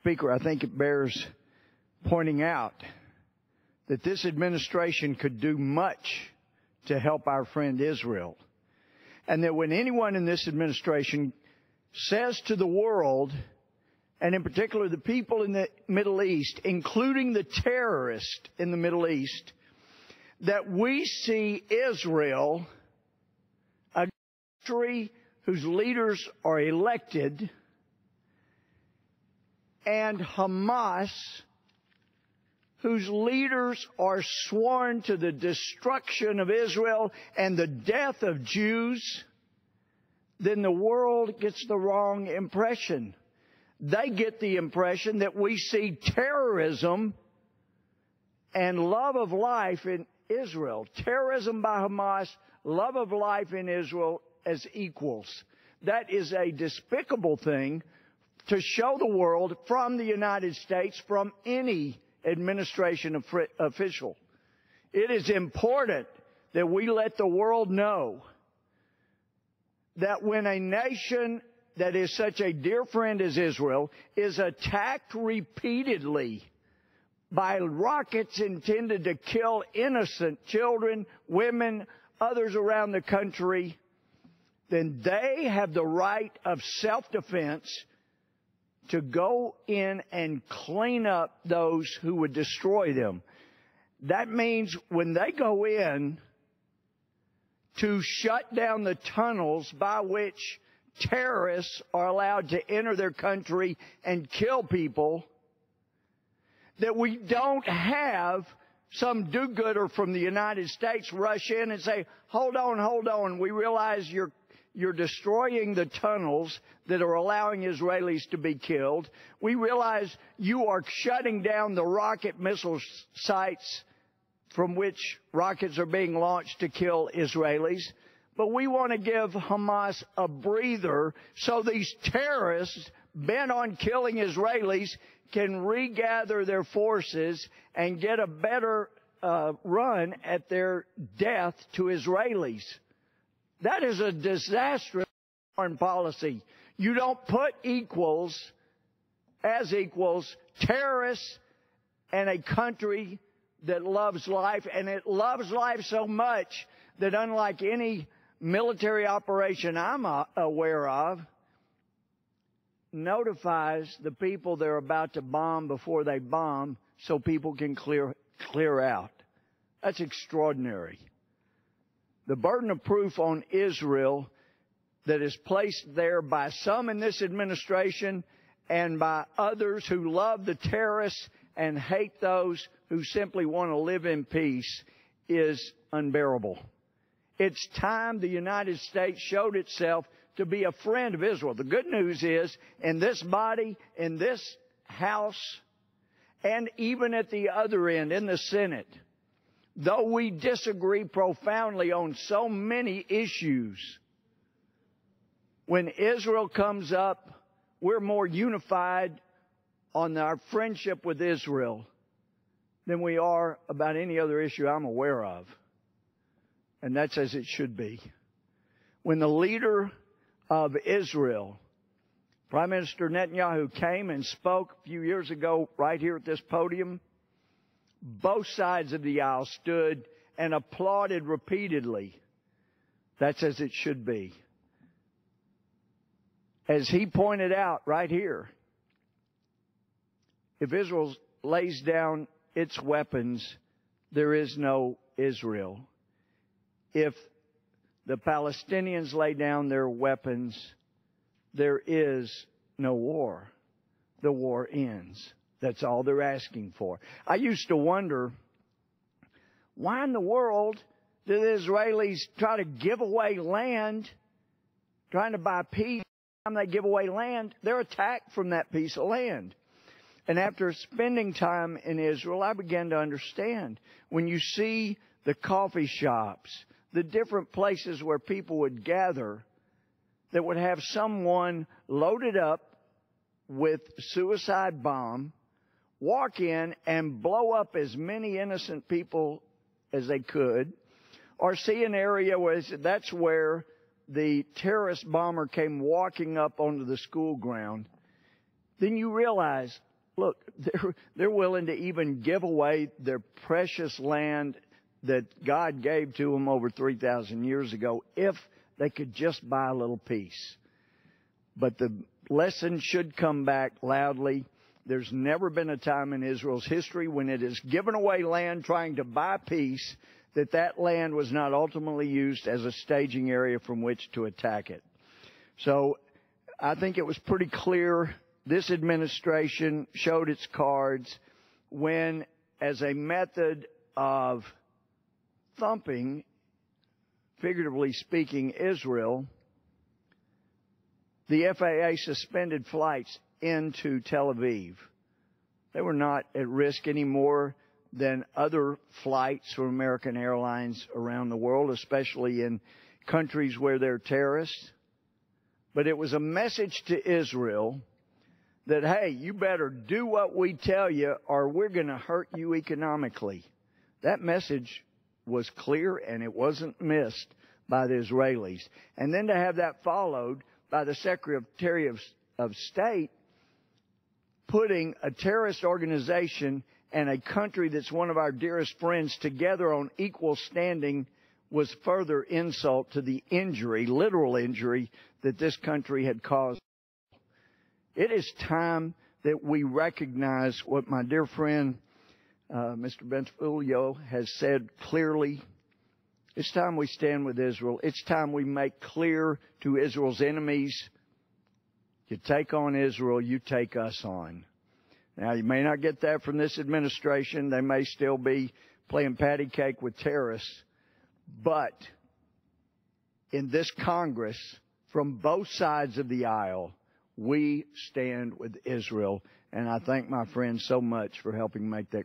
Speaker, I think it bears pointing out that this administration could do much to help our friend Israel. And that when anyone in this administration says to the world, and in particular the people in the Middle East, including the terrorists in the Middle East, that we see Israel, a country whose leaders are elected, and Hamas, whose leaders are sworn to the destruction of Israel and the death of Jews, then the world gets the wrong impression. They get the impression that we see terrorism and love of life in Israel. Terrorism by Hamas, love of life in Israel as equals. That is a despicable thing to show the world from the United States, from any administration official. It is important that we let the world know that when a nation that is such a dear friend as Israel is attacked repeatedly by rockets intended to kill innocent children, women, others around the country, then they have the right of self-defense to go in and clean up those who would destroy them. That means when they go in to shut down the tunnels by which terrorists are allowed to enter their country and kill people, that we don't have some do-gooder from the United States rush in and say, hold on, we realize you're destroying the tunnels that are allowing Israelis to be killed. We realize you are shutting down the rocket missile sites from which rockets are being launched to kill Israelis. But we want to give Hamas a breather so these terrorists bent on killing Israelis can regather their forces and get a better run at their death to Israelis. That is a disastrous foreign policy. You don't put equals, terrorists and a country that loves life, and it loves life so much that unlike any military operation I'm aware of, notifies the people they're about to bomb before they bomb so people can clear out. That's extraordinary. The burden of proof on Israel that is placed there by some in this administration and by others who love the terrorists and hate those who simply want to live in peace is unbearable. It's time the United States showed itself to be a friend of Israel. The good news is, in this body, in this House, and even at the other end, in the Senate, though we disagree profoundly on so many issues, when Israel comes up, we're more unified on our friendship with Israel than we are about any other issue I'm aware of. And that's as it should be. When the leader of Israel, Prime Minister Netanyahu, came and spoke a few years ago right here at this podium, both sides of the aisle stood and applauded repeatedly. That's as it should be. As he pointed out right here, if Israel lays down its weapons, there is no Israel. If the Palestinians lay down their weapons, there is no war. The war ends. That's all they're asking for. I used to wonder, why in the world do the Israelis try to give away land, trying to buy peace? Every time they give away land, they're attacked from that piece of land. And after spending time in Israel, I began to understand. When you see the coffee shops, the different places where people would gather that would have someone loaded up with suicide bomb, walk in and blow up as many innocent people as they could, or see an area where that's where the terrorist bomber came walking up onto the school ground, then you realize Look, they're willing to even give away their precious land that God gave to them over 3,000 years ago if they could just buy a little piece. But the lesson should come back loudly. There's never been a time in Israel's history when it has given away land trying to buy peace that land was not ultimately used as a staging area from which to attack it. So I think it was pretty clear this administration showed its cards when, as a method of thumping, figuratively speaking, Israel, the FAA suspended flights into Tel Aviv. They were not at risk anymore than other flights from American Airlines around the world, especially in countries where they're terrorists. But it was a message to Israel that, hey, you better do what we tell you or we're going to hurt you economically. That message was clear and it wasn't missed by the Israelis. And then to have that followed by the Secretary of State putting a terrorist organization and a country that's one of our dearest friends together on equal standing was further insult to the injury, literal injury, that this country had caused. It is time that we recognize what my dear friend, Mr. Benfolio, has said clearly. It's time we stand with Israel. It's time we make clear to Israel's enemies, you take on Israel, you take us on. Now, you may not get that from this administration. They may still be playing patty cake with terrorists. But in this Congress, from both sides of the aisle, we stand with Israel. And I thank my friends so much for helping make that